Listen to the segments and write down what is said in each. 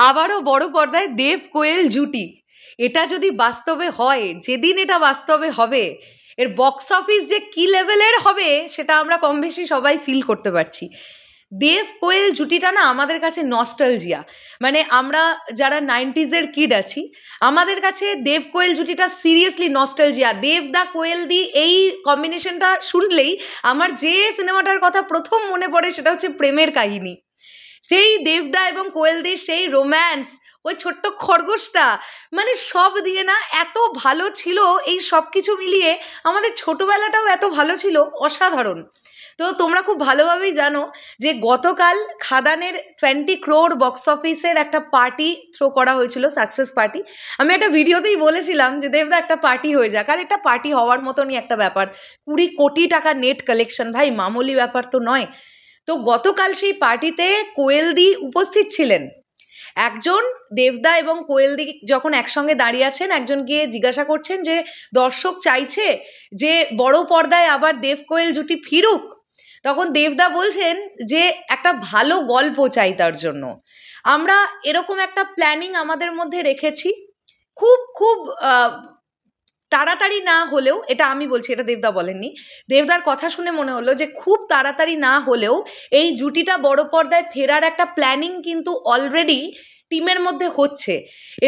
আবারও বড় পর্দায় দেব কোয়েল জুটি, এটা যদি বাস্তবে হয়, যেদিন এটা বাস্তবে হবে, এর বক্স অফিস যে কি লেভেলের হবে সেটা আমরা কম বেশি সবাই ফিল করতে পারছি। দেব কোয়েল জুটিটা না আমাদের কাছে নস্টালজিয়া, মানে আমরা যারা 90s কিড আছি, আমাদের কাছে দেব কোয়েল জুটিটা সিরিয়াসলি নস্টালজিয়া। দেবদা কোয়েলদি এই কম্বিনেশনটা শুনলেই আমার যে সিনেমাটার কথা প্রথম মনে পড়ে সেটা হচ্ছে প্রেমের কাহিনী। সেই দেবদা এবং কোয়েলদির সেই রোম্যান্স, ওই ছোট্ট খরগোশটা, মানে সব দিয়ে না এত ভালো ছিল। এই সব কিছু মিলিয়ে আমাদের ছোটবেলাটাও এত ভালো ছিল, অসাধারণ। তো তোমরা খুব ভালোভাবেই জানো যে গতকাল খাদানের 20 crore বক্স অফিসের একটা পার্টি থ্রো করা হয়েছিল, সাকসেস পার্টি। আমি একটা ভিডিওতেই বলেছিলাম যে দেবদা একটা পার্টি হয়ে যাক, আর একটা পার্টি হওয়ার মতনই একটা ব্যাপার। 20 কোটি টাকা নেট কালেকশন, ভাই মামুলি ব্যাপার তো নয়। তো গতকাল সেই পার্টিতে কোয়েলদি উপস্থিত ছিলেন। একজন, দেবদা এবং কোয়েলদি যখন একসঙ্গে দাঁড়িয়ে আছেন, একজন গিয়ে জিজ্ঞাসা করছেন যে দর্শক চাইছে যে বড় পর্দায় আবার দেব কোয়েল জুটি ফিরুক। তখন দেবদা বলছেন যে একটা ভালো গল্প চাই তার জন্য। আমরা এরকম একটা প্ল্যানিং আমাদের মধ্যে রেখেছি, খুব খুব তাড়াতাড়ি না হলেও, এটা আমি বলছি, এটা দেবদা বলেননি। দেবদার কথা শুনে মনে হলো যে খুব তাড়াতাড়ি না হলেও এই জুটিটা বড় পর্দায় ফেরার একটা প্ল্যানিং কিন্তু অলরেডি টিমের মধ্যে হচ্ছে।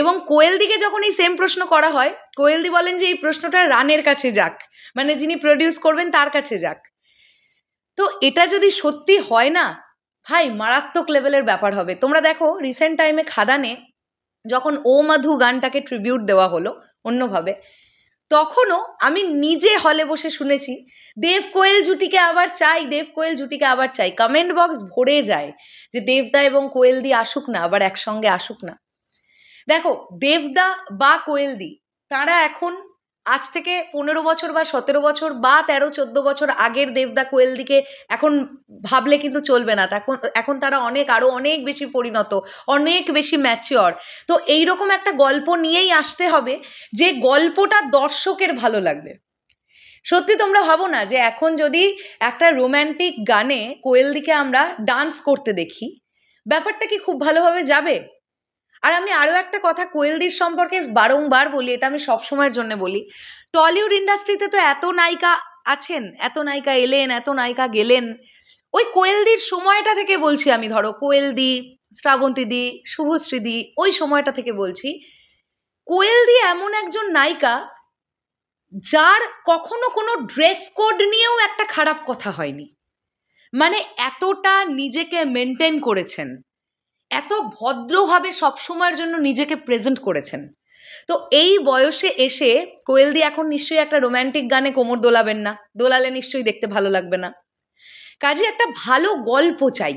এবং কোয়েলদিকে যখন এই সেম প্রশ্ন করা হয়, কোয়েলদি বলেন যে এই প্রশ্নটা রানের কাছে যাক, মানে যিনি প্রডিউস করবেন তার কাছে যাক। তো এটা যদি সত্যি হয় না ভাই, মারাত্মক লেভেলের ব্যাপার হবে। তোমরা দেখো রিসেন্ট টাইমে খাদানে যখন ও মাধু গানটাকে ট্রিবিউট দেওয়া হলো অন্যভাবে, তখনও আমি নিজে হলে বসে শুনেছি দেব কোয়েল জুটিকে আবার চাই, দেব কোয়েল জুটিকে আবার চাই। কমেন্ট বক্স ভরে যায় যে দেবদা এবং কোয়েলদি আসুক না, আবার একসঙ্গে আসুক না। দেখো দেবদা বা কোয়েলদি, তারা এখন আজ থেকে 15 বছর বা 17 বছর বা 13-14 বছর আগের দেবদা কোয়েলদিকে এখন ভাবলে কিন্তু চলবে না। এখন তারা আরো অনেক বেশি পরিণত, অনেক বেশি ম্যাচিওর। তো এইরকম একটা গল্প নিয়েই আসতে হবে যে গল্পটা দর্শকের ভালো লাগবে। সত্যি তোমরা ভাবো না যে এখন যদি একটা রোম্যান্টিক গানে কোয়েলদিকে আমরা ডান্স করতে দেখি, ব্যাপারটা কি খুব ভালোভাবে যাবে? আর আমি আরও একটা কথা কোয়েলদির সম্পর্কে বারংবার বলি, এটা আমি সবসময়ের জন্য বলি, টলিউড ইন্ডাস্ট্রিতে তো এত নায়িকা আছেন, এত নায়িকা এলেন, এত নায়িকা গেলেন। ওই কোয়েলদির সময়টা থেকে বলছি আমি, ধরো কোয়েলদি, শ্রাবন্তীদি, শুভশ্রীদি, ওই সময়টা থেকে বলছি, কোয়েলদি এমন একজন নায়িকা যার কখনো কোনো ড্রেস কোড নিয়েও একটা খারাপ কথা হয়নি। মানে এতটা নিজেকে মেনটেন করেছেন, এত ভদ্রভাবে সবসময়ের জন্য নিজেকে প্রেজেন্ট করেছেন। তো এই বয়সে এসে কোয়েলদি এখন নিশ্চয়ই একটা রোম্যান্টিক গানে কোমর দোলাবেন না, দোলালে নিশ্চয়ই দেখতে ভালো লাগবে না। কাজে একটা ভালো গল্প চাই,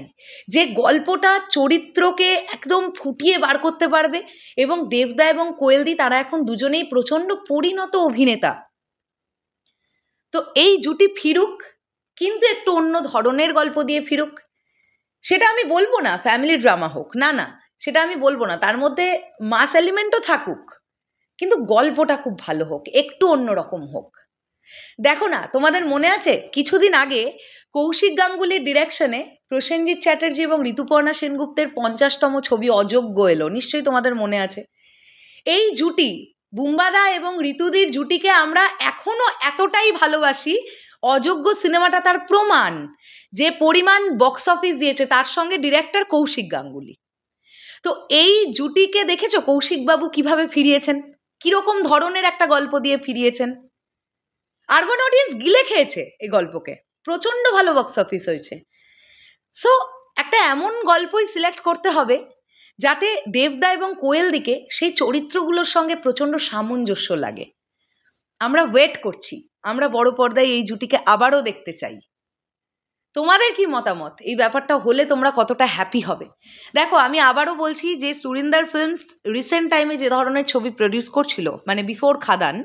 যে গল্পটা চরিত্রকে একদম ফুটিয়ে বার করতে পারবে। এবং দেবদা এবং কোয়েলদি তারা এখন দুজনেই প্রচণ্ড পরিণত অভিনেতা। তো এই জুটি ফিরুক, কিন্তু একটু অন্য ধরনের গল্প দিয়ে ফিরুক। সেটা আমি বলবো না ফ্যামিলি ড্রামা হোক, না না, সেটা আমি বলবো না, তার মধ্যে মাস এলিমেন্টও থাকুক, কিন্তু গল্পটা খুব ভালো হোক, একটু অন্যরকম হোক। দেখো না, তোমাদের মনে আছে কিছুদিন আগে কৌশিক গাঙ্গুলির ডিরেকশনে প্রসেনজিৎ চ্যাটার্জি এবং ঋতুপর্ণা সেনগুপ্তের 50তম ছবি অযোগ্য এলো, নিশ্চয়ই তোমাদের মনে আছে। এই জুটি, বুম্বাদা এবং ঋতুদির জুটিকে আমরা এখনো এতটাই ভালোবাসি। অযোগ্য সিনেমাটা তার প্রমাণ, যে পরিমাণ বক্স অফিস দিয়েছে, তার সঙ্গে ডিরেক্টর কৌশিক গাঙ্গুলি। তো এই জুটিকে দেখেছো কৌশিকবাবু কিভাবে ফিরিয়েছেন, কিরকম ধরনের একটা গল্প দিয়ে ফিরিয়েছেন। আরবান অডিয়েন্স গিলে খেয়েছে এই গল্পকে, প্রচণ্ড ভালো বক্স অফিস হয়েছে। সো একটা এমন গল্পই সিলেক্ট করতে হবে যাতে দেবদা এবং কোয়েলদিকে সেই চরিত্রগুলোর সঙ্গে প্রচণ্ড সামঞ্জস্য লাগে। আমরা ওয়েট করছি, আমরা বড় পর্দায় এই জুটিকে আবারও দেখতে চাই। তোমাদের কি মতামত এই ব্যাপারটা হলে তোমরা কতটা হ্যাপি হবে? দেখো আমি আবারও বলছি যে সুরিন্দর ফিল্মস রিসেন্ট টাইমে যে ধরনের ছবি প্রডিউস করছিল, মানে বিফোর খাদান,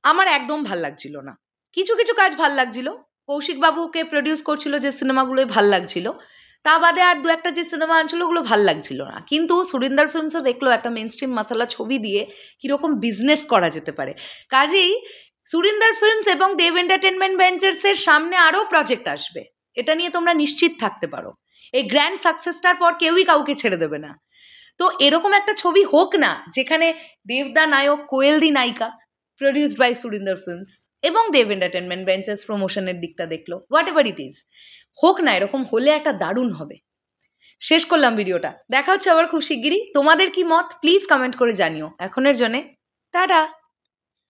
আমার একদম ভাল লাগছিল না। কিছু কিছু কাজ ভাল লাগছিল, কৌশিক বাবুকে প্রডিউস করছিল যে সিনেমাগুলোই ভাল লাগছিল, তা বাদে আর দু একটা যে সিনেমা আনছিল ওগুলো ভাল লাগছিল না। কিন্তু সুরিন্দর ফিল্মসও দেখলো একটা মেন স্ট্রিম মশালা ছবি দিয়ে কীরকম বিজনেস করা যেতে পারে। কাজেই সুরিন্দর ফিল্মস এবং দেব এন্টারটেনমেন্ট ভেঞ্চার্সের সামনে আরও প্রজেক্ট আসবে, এটা নিয়ে তোমরা নিশ্চিত থাকতে পারো। এই গ্র্যান্ড সাকসেসটার পর কেউই কাউকে ছেড়ে দেবে না। তো এরকম একটা ছবি হোক না যেখানে দেবদা নায়ক, কোয়েলদি নায়িকা, প্রডিউসড বাই সুরিন্দর ফিল্মস, এবং দেব এন্টারটেনমেন্ট ভেঞ্চার্স প্রমোশনের দিকটা দেখলো, হোয়াট এভার ইট ইজ, হোক না, এরকম হলে একটা দারুণ হবে। শেষ করলাম ভিডিওটা, দেখা হচ্ছে আবার খুব শিগগিরই। তোমাদের কি মত প্লিজ কমেন্ট করে জানিও। এখনের জন্যে টাটা।